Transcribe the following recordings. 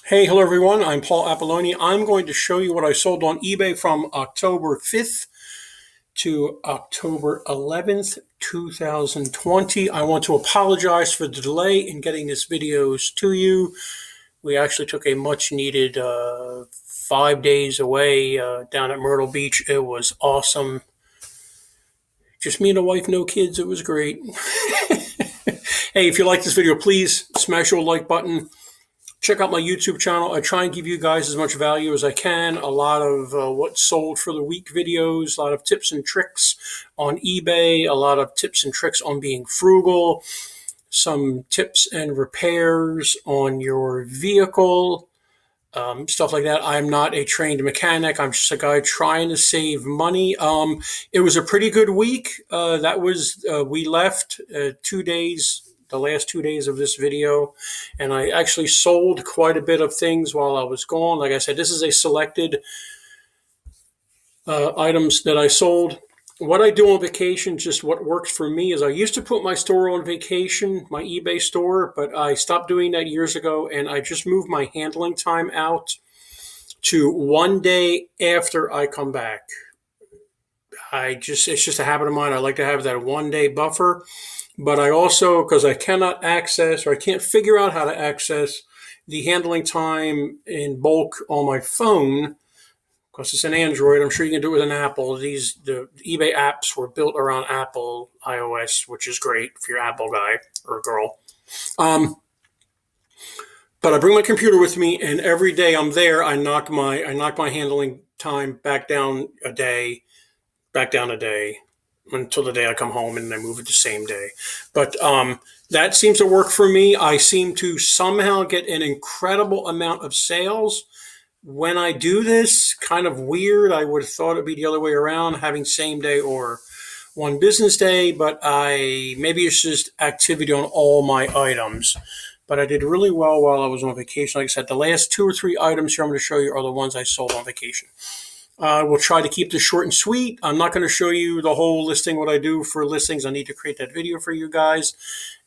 Hey, hello everyone. I'm Paul Apolloni. I'm going to show you what I sold on eBay from October 5th to October 11th, 2020. I want to apologize for the delay in getting this videos to you. We actually took a much needed 5 days away down at Myrtle Beach. It was awesome. Just me and the wife, no kids. It was great. Hey, if you like this video, please smash your like button. Check out my YouTube channel. I try and give you guys as much value as I can. A lot of what sold for the week videos, a lot of tips and tricks on eBay, a lot of tips and tricks on being frugal, some tips and repairs on your vehicle, stuff like that. I'm not a trained mechanic. I'm just a guy trying to save money. It was a pretty good week. We left 2 days, the last 2 days of this video, and I actually sold quite a bit of things while I was gone. Like I said, this is a selected items that I sold. What I do on vacation, just what works for me, is I used to put my store on vacation, my eBay store, but I stopped doing that years ago, and I just moved my handling time out to 1 day after I come back. It's just a habit of mine. I like to have that 1 day buffer. But I also, because I cannot access or I can't figure out how to access the handling time in bulk on my phone, because it's an Android. I'm sure you can do it with an Apple. The eBay apps were built around Apple iOS, which is great if you're an Apple guy or girl. But I bring my computer with me, and every day I'm there, I knock my handling time back down a day, until the day I come home, and I move it the same day. But that seems to work for me. I seem to somehow get an incredible amount of sales when I do this. Kind of weird. I would have thought it'd be the other way around, having same day or one business day, but maybe it's just activity on all my items. But I did really well while I was on vacation. Like I said, the last 2 or 3 items here I'm going to show you are the ones I sold on vacation. We'll try to keep this short and sweet. I'm not going to show you the whole listing, what I do for listings. I need to create that video for you guys.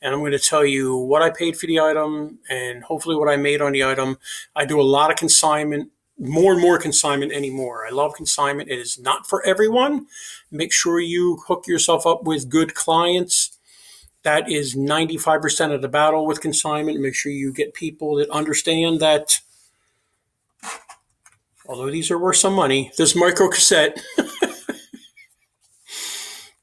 And I'm going to tell you what I paid for the item and hopefully what I made on the item. I do a lot of consignment, more and more consignment anymore. I love consignment. It is not for everyone. Make sure you hook yourself up with good clients. That is 95% of the battle with consignment. Make sure you get people that understand that. Although these are worth some money, this micro cassette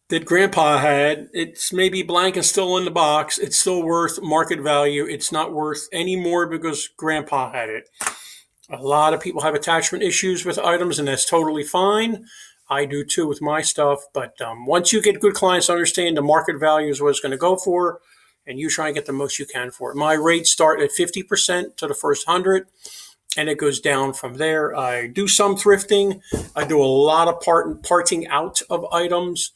that Grandpa had, it's maybe blank and still in the box. It's still worth market value. It's not worth any more because Grandpa had it. A lot of people have attachment issues with items, and that's totally fine. I do too with my stuff. But once you get good clients to understand the market value is what it's going to go for, and you try and get the most you can for it. My rates start at 50% to the first 100. And it goes down from there. I do some thrifting. I do a lot of parting out of items,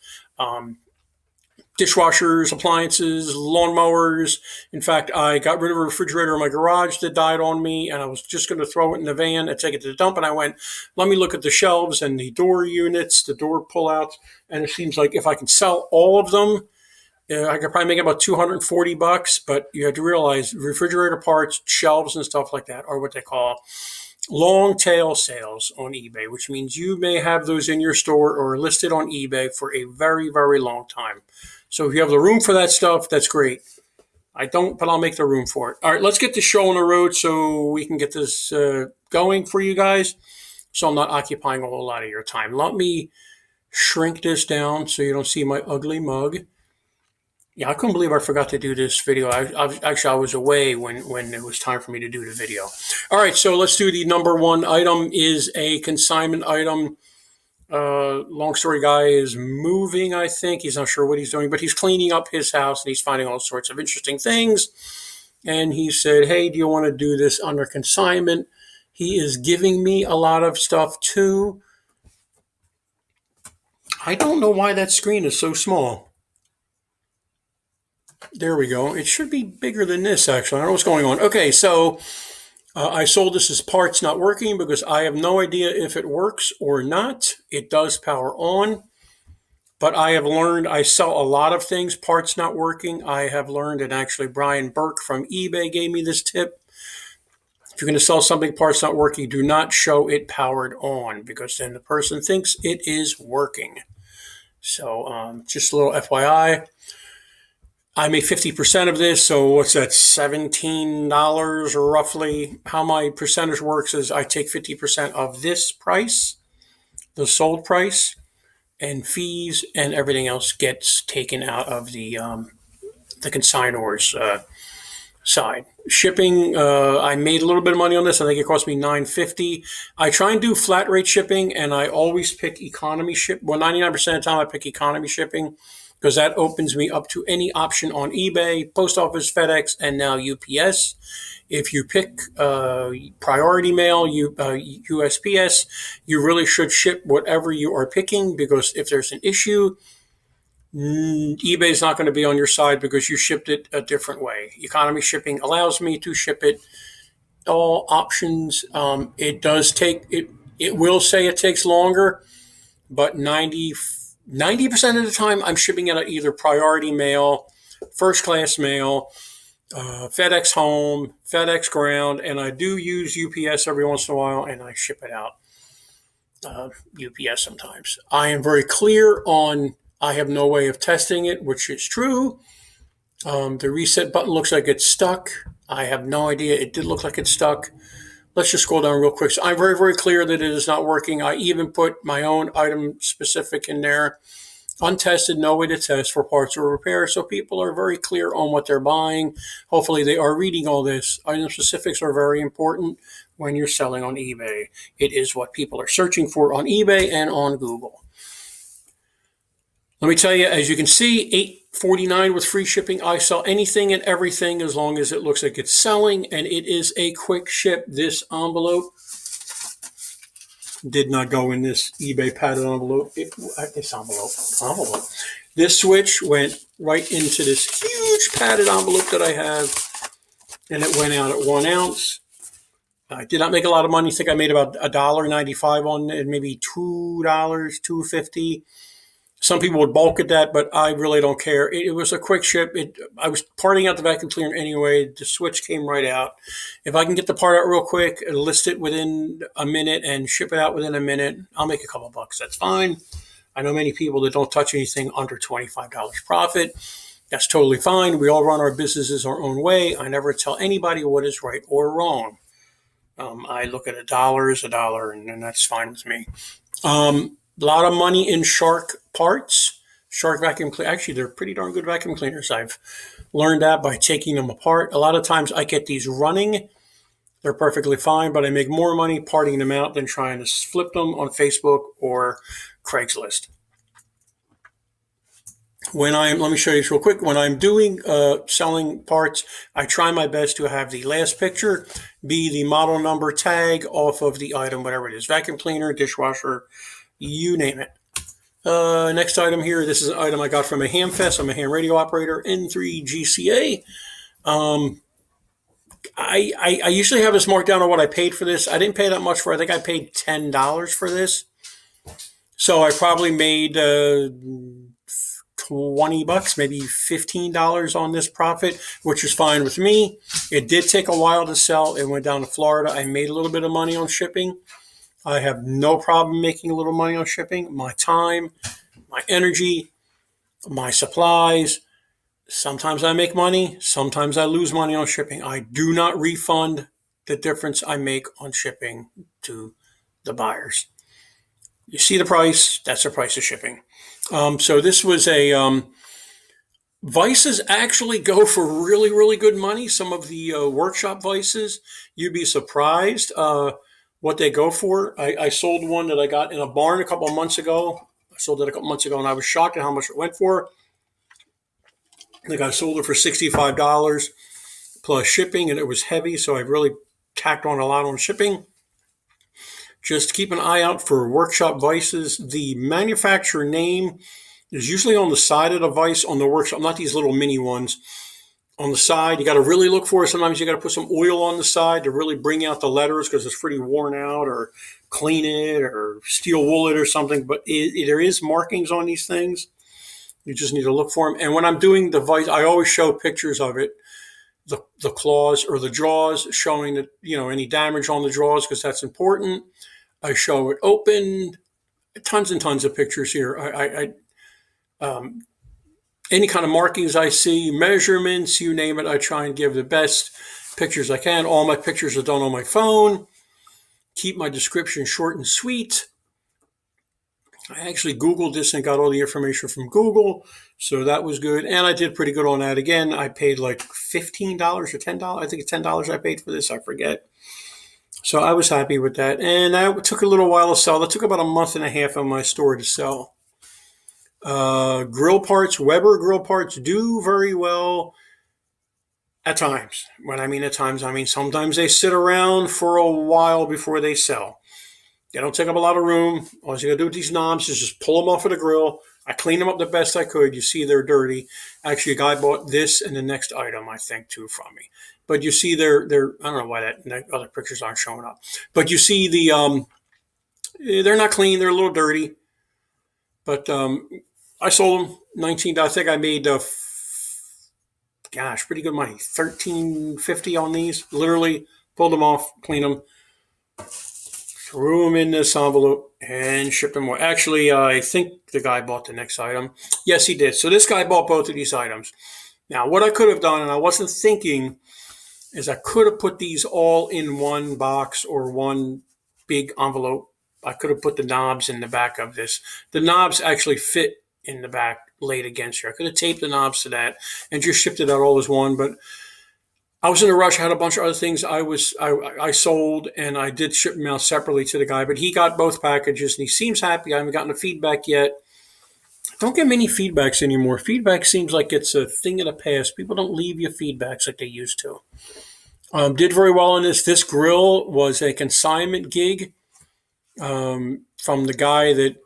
dishwashers, appliances, lawnmowers. In fact, I got rid of a refrigerator in my garage that died on me, and I was just going to throw it in the van and take it to the dump. And I went, let me look at the shelves and the door units, the door pullouts, and it seems like if I can sell all of them, I could probably make about $240, but you have to realize refrigerator parts, shelves, and stuff like that are what they call long tail sales on eBay, which means you may have those in your store or listed on eBay for a very, very long time. So if you have the room for that stuff, that's great. I don't, but I'll make the room for it. All right, let's get the show on the road so we can get this going for you guys, so I'm not occupying a whole lot of your time. Let me shrink this down so you don't see my ugly mug. Yeah, I couldn't believe I forgot to do this video. I was away when it was time for me to do the video. All right, so let's do the number one item is a consignment item. Long story, guy is moving, I think. He's not sure what he's doing, but he's cleaning up his house, and he's finding all sorts of interesting things. And he said, hey, do you want to do this under consignment? He is giving me a lot of stuff, too. I don't know why that screen is so small. There we go. It should be bigger than this, actually. I don't know what's going on. Okay, so I sold this as parts not working because I have no idea if it works or not. It does power on, but I have learned I sell a lot of things, parts not working. I have learned, and actually Brian Burke from eBay gave me this tip. If you're going to sell something, part's not working, do not show it powered on, because then the person thinks it is working. So just a little FYI. I made 50% of this, so what's that, $17 or roughly? How my percentage works is I take 50% of this price, the sold price, and fees, and everything else gets taken out of the consignor's side. Shipping, I made a little bit of money on this. I think it cost me $9.50. I try and do flat rate shipping, and I always pick economy ship. Well, 99% of the time I pick economy shipping, because that opens me up to any option on eBay, Post Office, FedEx, and now UPS. If you pick priority mail, USPS, you really should ship whatever you are picking, because if there's an issue, eBay is not going to be on your side because you shipped it a different way. Economy shipping allows me to ship it all options. It does take it. It will say it takes longer, but 90% of the time, I'm shipping it at either priority mail, first class mail, FedEx home, FedEx ground, and I do use UPS every once in a while, and I ship it out UPS sometimes. I am very clear on I have no way of testing it, which is true. The reset button looks like it's stuck. I have no idea. It did look like it's stuck. Let's just scroll down real quick. So I'm very, very clear that it is not working. I even put my own item specific in there. Untested, no way to test for parts or repair. So people are very clear on what they're buying. Hopefully they are reading all this. Item specifics are very important when you're selling on eBay. It is what people are searching for on eBay and on Google. Let me tell you, as you can see, $8.49 with free shipping. I sell anything and everything as long as it looks like it's selling, and it is a quick ship. This envelope did not go in this eBay padded envelope. This switch went right into this huge padded envelope that I have, and it went out at 1 ounce. I did not make a lot of money. I think I made about $1.95 on it, maybe $2, $2.50. Some people would balk at that, but I really don't care. It was a quick ship. I was parting out the vacuum cleaner anyway. The switch came right out. If I can get the part out real quick, list it within a minute, and ship it out within a minute, I'll make a couple bucks. That's fine. I know many people that don't touch anything under $25 profit. That's totally fine. We all run our businesses our own way. I never tell anybody what is right or wrong. I look at $1 is $1, and that's fine with me. A lot of money in Shark parts. Shark vacuum cleaners. Actually, they're pretty darn good vacuum cleaners. I've learned that by taking them apart. A lot of times I get these running. They're perfectly fine, but I make more money parting them out than trying to flip them on Facebook or Craigslist. Let me show you this real quick. When I'm doing selling parts, I try my best to have the last picture be the model number tag off of the item, whatever it is. Vacuum cleaner, dishwasher, you name it. Next item here. This is an item I got from a ham fest. I'm a ham radio operator, N3GCA. I usually have this marked down on what I paid for this. I didn't pay that much for it. I think I paid $10 for this. So I probably made $20, maybe $15 on this profit, which is fine with me. It did take a while to sell. It went down to Florida. I made a little bit of money on shipping. I have no problem making a little money on shipping. My time, my energy, my supplies. Sometimes I make money. Sometimes I lose money on shipping. I do not refund the difference I make on shipping to the buyers. You see the price. That's the price of shipping. So this was vices actually go for really, really good money. Some of the workshop vices, you'd be surprised what they go for. I sold one that I got in a barn a couple of months ago. I sold it a couple months ago, and I was shocked at how much it went for. I think I sold it for $65 plus shipping, and it was heavy, so I really tacked on a lot on shipping. Just keep an eye out for workshop vices. The manufacturer name is usually on the side of the vice on the workshop, not these little mini ones. On the side, you got to really look for it. Sometimes you got to put some oil on the side to really bring out the letters because it's pretty worn out, or clean it or steel wool it or something. But there is markings on these things. You just need to look for them. And when I'm doing the vice, I always show pictures of it. the claws or the jaws, showing that, any damage on the jaws, because that's important. I show it open. Tons and tons of pictures here. Any kind of markings I see, measurements, you name it, I try and give the best pictures I can. All my pictures are done on my phone. Keep my description short and sweet. I actually Googled this and got all the information from Google, so that was good. And I did pretty good on that. Again, I paid like $15 or $10. I think it's $10 I paid for this. I forget. So I was happy with that. And that took a little while to sell. That took about a month and a half on my store to sell. Grill parts, Weber grill parts do very well at times. When I mean at times, I mean sometimes they sit around for a while before they sell. They don't take up a lot of room. All you got to do with these knobs is just pull them off of the grill. I cleaned them up the best I could. You see they're dirty. Actually, a guy bought this and the next item, I think, too, from me. But you see they're I don't know why that other pictures aren't showing up. But you see they're not clean. They're a little dirty. But I sold them $19. I think I made pretty good money. $13.50 on these. Literally pulled them off, cleaned them, threw them in this envelope, and shipped them. Actually, I think the guy bought the next item. Yes, he did. So this guy bought both of these items. Now, what I could have done, and I wasn't thinking, is I could have put these all in one box or one big envelope. I could have put the knobs in the back of this. The knobs actually fit in the back laid against here. I could have taped the knobs to that and just shipped it out all as one, but I was in a rush. I had a bunch of other things I sold, and I did ship them out separately to the guy, but he got both packages and he seems happy. I haven't gotten the feedback yet. Don't get many feedbacks anymore. Feedback seems like it's a thing of the past. People don't leave you feedbacks like they used to. Did very well on this. This grill was a consignment gig from the guy that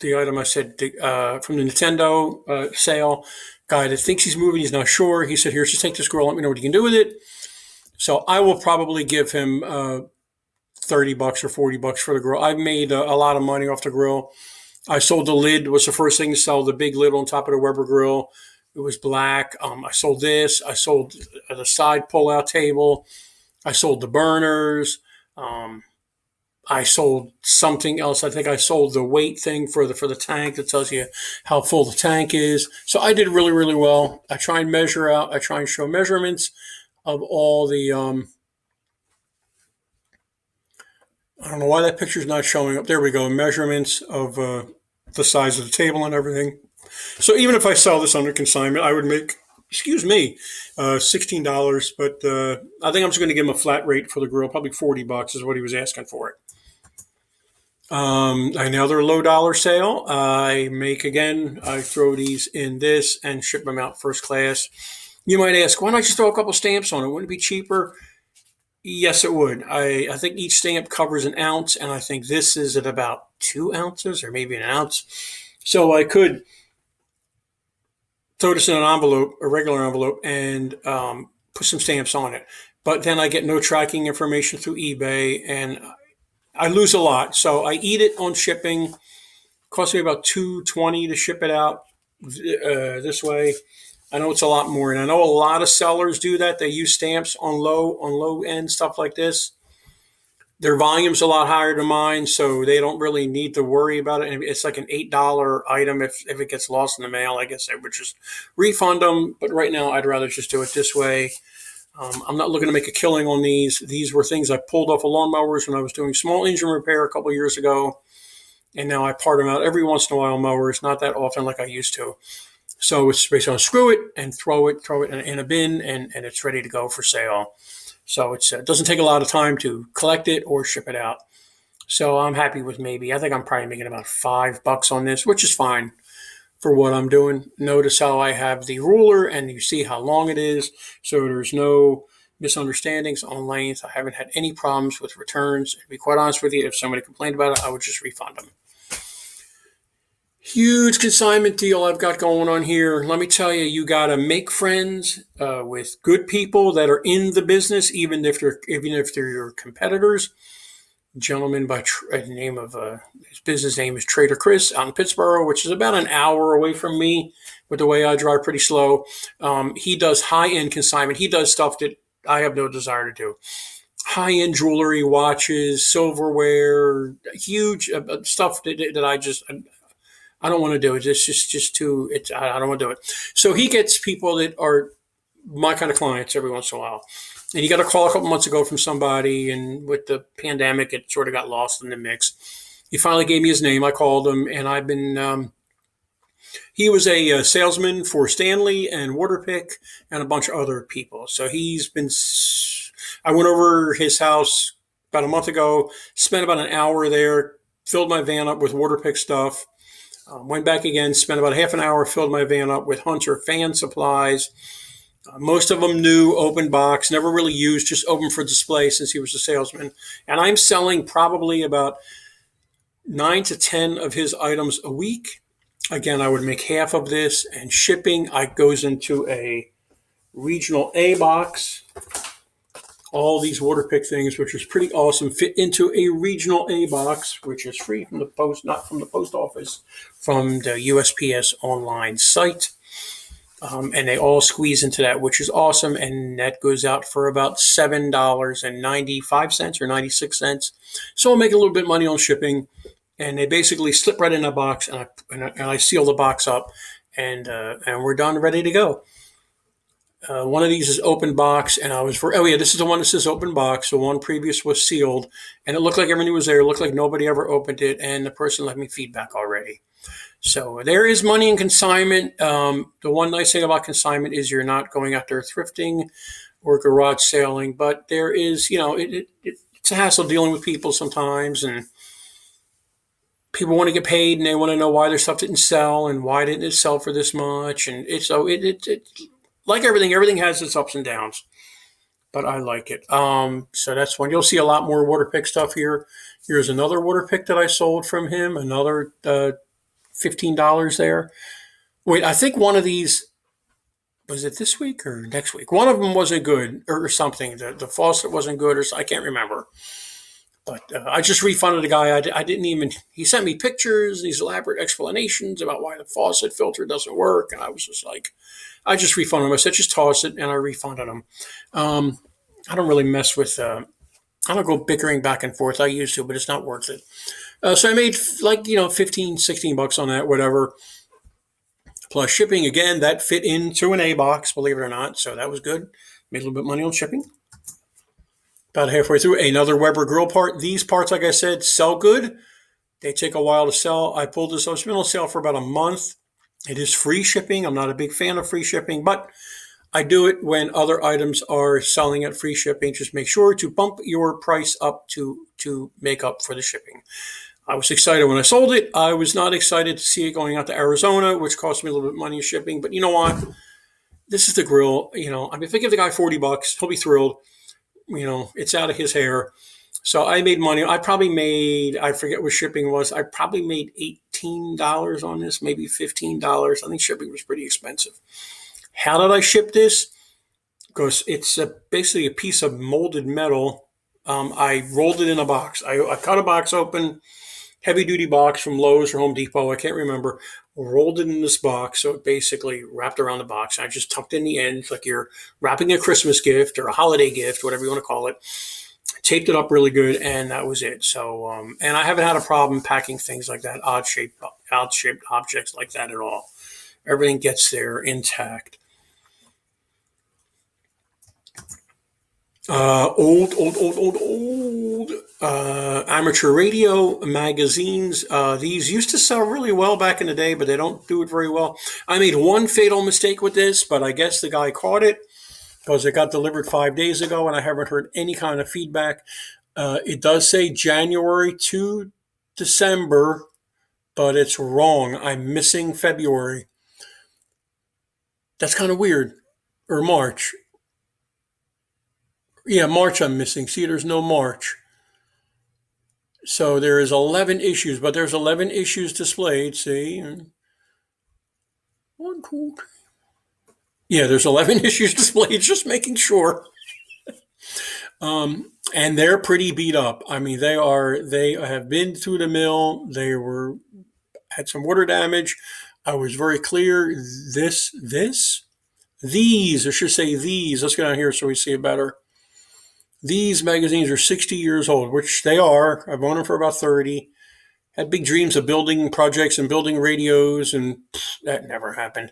the item I said from the Nintendo sale. Guy that thinks he's moving, he's not sure. He said, "Here, just take this grill. Let me know what you can do with it." So I will probably give him $30 or $40 for the grill. I've made a lot of money off the grill. I sold the lid. Was the first thing to sell, the big lid on top of the Weber grill. It was black. I sold this. I sold the side pull-out table. I sold the burners. I sold something else. I think I sold the weight thing for the tank that tells you how full the tank is. So I did really, really well. I try and measure out. I try and show measurements of all the. I don't know why that picture's not showing up. There we go. Measurements of the size of the table and everything. So even if I sell this under consignment, I would make, $16. But I think I'm just going to give him a flat rate for the grill. Probably $40 is what he was asking for it. Another low dollar sale. I throw these in this and ship them out first class. You might ask, why not just throw a couple stamps on it? Wouldn't it be cheaper? Yes, it would. I think each stamp covers an ounce, and I think this is at about 2 ounces or maybe an ounce. So I could throw this in an envelope, a regular envelope, and put some stamps on it. But then I get no tracking information through eBay, and I lose a lot. So I eat it on shipping. It costs me about $2.20 to ship it out this way. I know it's a lot more, and I know a lot of sellers do that. They use stamps on low end stuff like this. Their volume's a lot higher than mine, so they don't really need to worry about it. And it's like an $8 item. If it gets lost in the mail, I guess I would just refund them. But right now, I'd rather just do it this way. I'm not looking to make a killing on these. These were things I pulled off of lawnmowers when I was doing small engine repair a couple of years ago. And now I part them out every once in a while on mowers, not that often like I used to. So it's basically on screw it and throw it in a bin, and it's ready to go for sale. So it doesn't take a lot of time to collect it or ship it out. So I'm happy with I think I'm probably making about $5 on this, which is fine for what I'm doing. Notice how I have the ruler and you see how long it is. So there's no misunderstandings on length. I haven't had any problems with returns. To be quite honest with you, if somebody complained about it, I would just refund them. Huge consignment deal I've got going on here. Let me tell you, you got to make friends with good people that are in the business, even if they're your competitors. gentleman by the name of his business name is Trader Chris out in Pittsburgh, which is about an hour away from me. With the way I drive pretty slow, he does high end consignment. He does stuff that I have no desire to do. High end jewelry, watches, silverware, huge stuff that I don't want to do it. It's just too. I don't want to do it. So he gets people that are my kind of clients every once in a while. And he got a call a couple months ago from somebody, and with the pandemic, it sort of got lost in the mix. He finally gave me his name. I called him, and I've been. He was a salesman for Stanley and Waterpik and a bunch of other people. So he's been. I went over his house about a month ago, spent about an hour there, filled my van up with Waterpik stuff. Went back again, spent about half an hour, filled my van up with Hunter fan supplies. Most of them new, open box, never really used, just open for display since he was a salesman. And I'm selling probably about 9 to 10 of his items a week. Again, I would make half of this, and shipping goes into a regional A box. All these Waterpik things, which is pretty awesome, fit into a regional A box, which is free from the post, not from the post office, from the USPS online site. And they all squeeze into that, which is awesome. And that goes out for about $7.95 or 96 cents. So I'll make a little bit of money on shipping. And they basically slip right in a box, and I seal the box up, and we're done, ready to go. One of these is open box, and this is the one that says open box. The one previous was sealed, and it looked like everything was there. It looked like nobody ever opened it, and the person left me feedback already. So there is money in consignment. The one nice thing about consignment is you're not going out there thrifting or garage selling, but there is, it's a hassle dealing with people sometimes, and people want to get paid, and they want to know why their stuff didn't sell and why didn't it sell for this much, and it's like everything has its ups and downs, but I like it. So that's one. You'll see a lot more Waterpik stuff here. Here's another Waterpik that I sold from him. Another $15 there. Wait, I think one of these, was it this week or next week? One of them wasn't good or something. The faucet wasn't good, or I can't remember. But I just refunded the guy. I didn't even. He sent me pictures, these elaborate explanations about why the faucet filter doesn't work, and I was just like, I just refunded him. I said, just toss it, and I refunded him. I don't really mess with. I don't go bickering back and forth. I used to, but it's not worth it. So I made $15-$16 on that, whatever. Plus shipping, again, that fit into an A box, believe it or not. So that was good. Made a little bit of money on shipping. About halfway through, another Weber grill part. These parts, like I said, sell good. They take a while to sell. I pulled this up. It's been on sale for about a month. It is free shipping. I'm not a big fan of free shipping, but I do it when other items are selling at free shipping. Just make sure to bump your price up to make up for the shipping. I was excited when I sold it. I was not excited to see it going out to Arizona, which cost me a little bit of money in shipping. But you know what? This is the grill. If I give the guy $40, he'll be thrilled. It's out of his hair. So I made money. I forget what shipping was. I probably made $18 on this, maybe $15. I think shipping was pretty expensive. How did I ship this? Because it's basically a piece of molded metal. I rolled it in a box. I cut a box open, heavy duty box from Lowe's or Home Depot. I can't remember. Rolled it in this box, so it basically wrapped around the box. I just tucked in the ends like you're wrapping a Christmas gift or a holiday gift, whatever you want to call it. Taped it up really good, and that was it. So, and I haven't had a problem packing things like that, odd-shaped objects like that at all. Everything gets there intact. Old amateur radio magazines. These used to sell really well back in the day, but they don't do it very well. I made one fatal mistake with this, but I guess the guy caught it because it got delivered 5 days ago, and I haven't heard any kind of feedback. It does say January to December, but it's wrong. I'm missing February. That's kind of weird. Or March. Yeah, March I'm missing. See, there's no March. So there is 11 issues, but there's 11 issues displayed. See? 1, 2, 3. Yeah, there's 11 issues displayed, just making sure. And they're pretty beat up. I mean, they have been through the mill. Had some water damage. I was very clear. These, I should say these. Let's go down here so we see it better. These magazines are 60 years old, which they are. I've owned them for about 30. Had big dreams of building projects and building radios, and that never happened.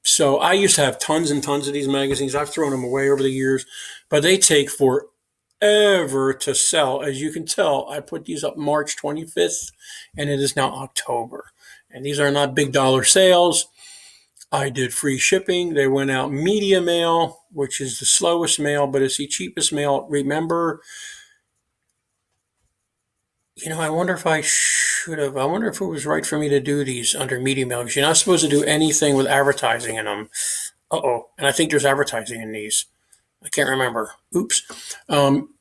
So I used to have tons and tons of these magazines. I've thrown them away over the years, but they take forever to sell. As you can tell, I put these up March 25th, and it is now October. And these are not big dollar sales. I did free shipping. They went out media mail, which is the slowest mail, but it's the cheapest mail. Remember, I wonder if I should have. I wonder if it was right for me to do these under media mail, because you're not supposed to do anything with advertising in them. And I think there's advertising in these. I can't remember. Oops.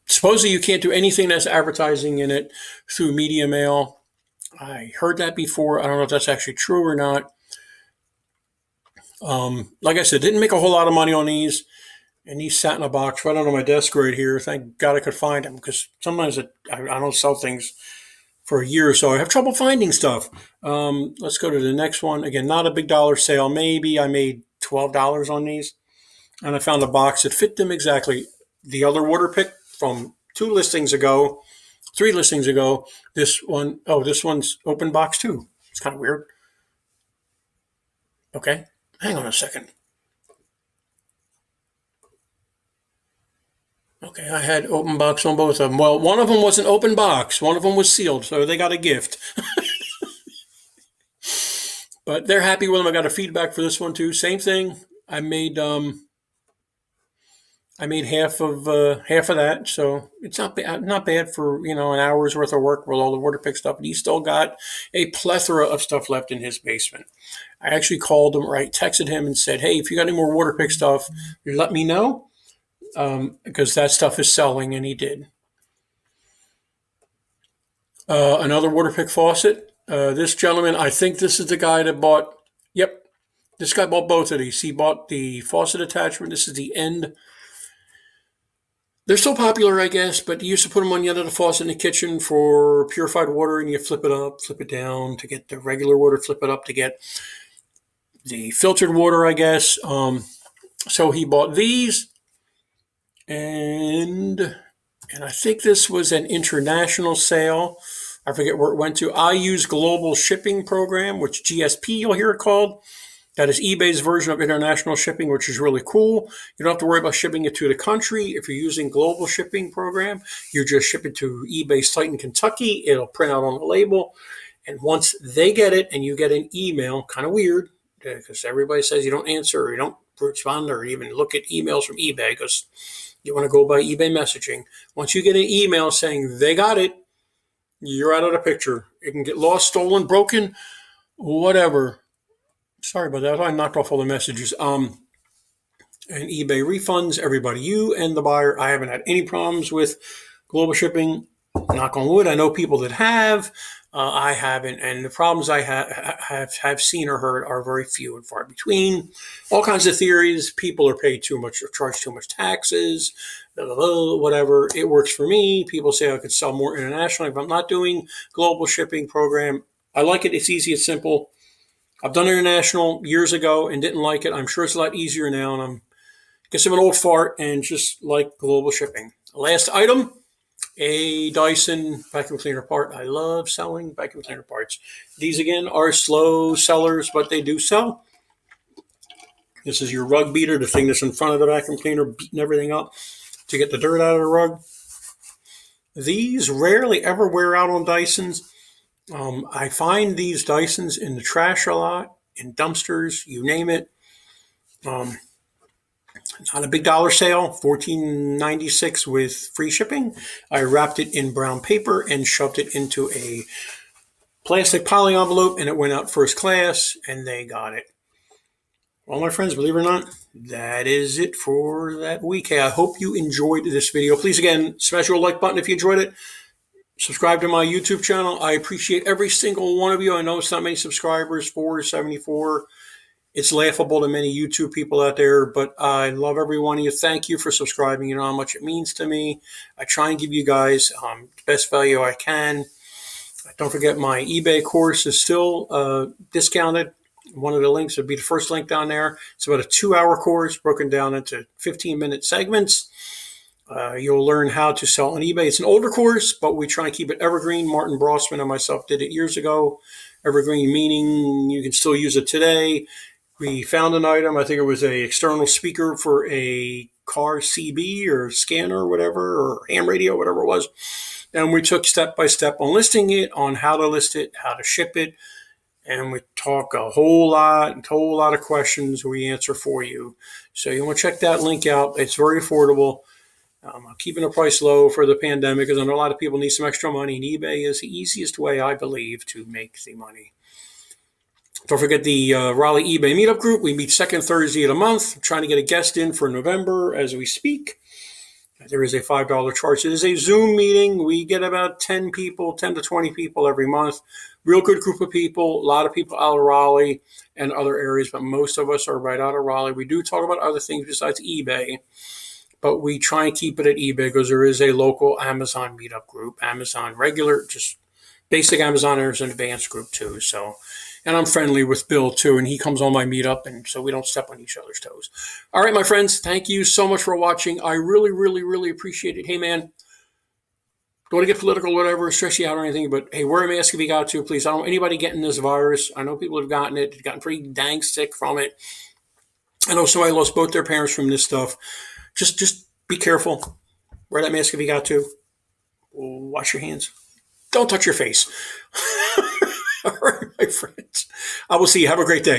Supposedly you can't do anything that's advertising in it through media mail. I heard that before. I don't know if that's actually true or not. Like I said, didn't make a whole lot of money on these. And these sat in a box right under my desk right here. Thank God I could find them, because sometimes I don't sell things for a year or so. I have trouble finding stuff. Let's go to the next one. Again, not a big dollar sale. Maybe I made $12 on these. And I found a box that fit them exactly. The other water pick from 3 listings ago. This one's open box too. It's kind of weird. Okay, hang on a second. Okay, I had open box on both of them. Well, one of them was an open box. One of them was sealed, so they got a gift. But they're happy with them. I got a feedback for this one too. Same thing. I made half of that, so it's not bad for an hour's worth of work with all the water pick stuff. And he still got a plethora of stuff left in his basement. I actually called him, texted him and said, "Hey, if you got any more water pick stuff, you let me know." Because that stuff is selling, and he did. Another water pick faucet. This gentleman, I think this is the guy that bought. Yep, this guy bought both of these. He bought the faucet attachment. This is the end. They're so popular, I guess, but you used to put them on the end of the faucet in the kitchen for purified water, and you flip it up, flip it down to get the regular water, flip it up to get the filtered water, I guess. So he bought these. And I think this was an international sale. I forget where it went to. I use Global Shipping Program, which GSP you'll hear it called. That is eBay's version of international shipping, which is really cool. You don't have to worry about shipping it to the country. If you're using Global Shipping Program, you just ship it to eBay's site in Kentucky. It'll print out on the label. And once they get it and you get an email, kind of weird, because everybody says you don't answer or you don't respond or even look at emails from eBay because you want to go by eBay messaging. Once you get an email saying they got it, you're out of the picture. It can get lost, stolen, broken, whatever. Sorry about that. I knocked off all the messages. And eBay refunds everybody, you and the buyer. I haven't had any problems with global shipping. Knock on wood. I know people that have. I haven't, and the problems I have seen or heard are very few and far between. All kinds of theories. People are paid too much or charged too much taxes, blah, blah, blah, whatever. It works for me. People say I could sell more internationally if I'm not doing global shipping program. I like it. It's easy. It's simple. I've done international years ago and didn't like it. I'm sure it's a lot easier now, and I guess I'm an old fart and just like global shipping. Last item. A Dyson vacuum cleaner part. I love selling vacuum cleaner parts. These, again, are slow sellers, but they do sell. This is your rug beater, the thing that's in front of the vacuum cleaner, beating everything up to get the dirt out of the rug. These rarely ever wear out on Dysons. I find these Dysons in the trash a lot, in dumpsters, you name it. Not a big dollar sale, $14.96 with free shipping. I wrapped it in brown paper and shoved it into a plastic poly envelope, and it went out first class, and they got it. Well, my friends, believe it or not, that is it for that week. Hey, I hope you enjoyed this video. Please, again, smash your like button if you enjoyed it. Subscribe to my YouTube channel. I appreciate every single one of you. I know it's not many subscribers, 474. It's laughable to many YouTube people out there, but I love every one of you. Thank you for subscribing. You know how much it means to me. I try and give you guys the best value I can. Don't forget my eBay course is still discounted. One of the links would be the first link down there. It's about a 2-hour course broken down into 15-minute segments. You'll learn how to sell on eBay. It's an older course, but we try and keep it evergreen. Martin Brossman and myself did it years ago. Evergreen meaning you can still use it today. We found an item. I think it was a external speaker for a car CB or scanner or whatever, or ham radio, whatever it was. And we took step by step on listing it, on how to list it, how to ship it. And we talk a whole lot of questions we answer for you. So you want to check that link out. It's very affordable. I'm keeping the price low for the pandemic because I know a lot of people need some extra money, and eBay is the easiest way, I believe, to make the money. Don't forget the Raleigh eBay Meetup Group. We meet second Thursday of the month. I'm trying to get a guest in for November as we speak. There is a $5 charge. It is a Zoom meeting. We get about 10 to 20 people every month. Real good group of people. A lot of people out of Raleigh and other areas, but most of us are right out of Raleigh. We do talk about other things besides eBay, but we try and keep it at eBay because there is a local Amazon meetup group, Amazon regular, just basic Amazoners and advanced group too. So, and I'm friendly with Bill too, and he comes on my meetup, and so we don't step on each other's toes. All right, my friends, thank you so much for watching. I really, really, really appreciate it. Hey, man, don't want to get political or whatever, stress you out or anything, but hey, wear a mask if you got to, please. I don't want anybody getting this virus. I know people have gotten it, gotten pretty dang sick from it. I know somebody lost both their parents from this stuff. Just be careful. Wear that mask if you got to. Wash your hands. Don't touch your face. All right, my friends. I will see you. Have a great day.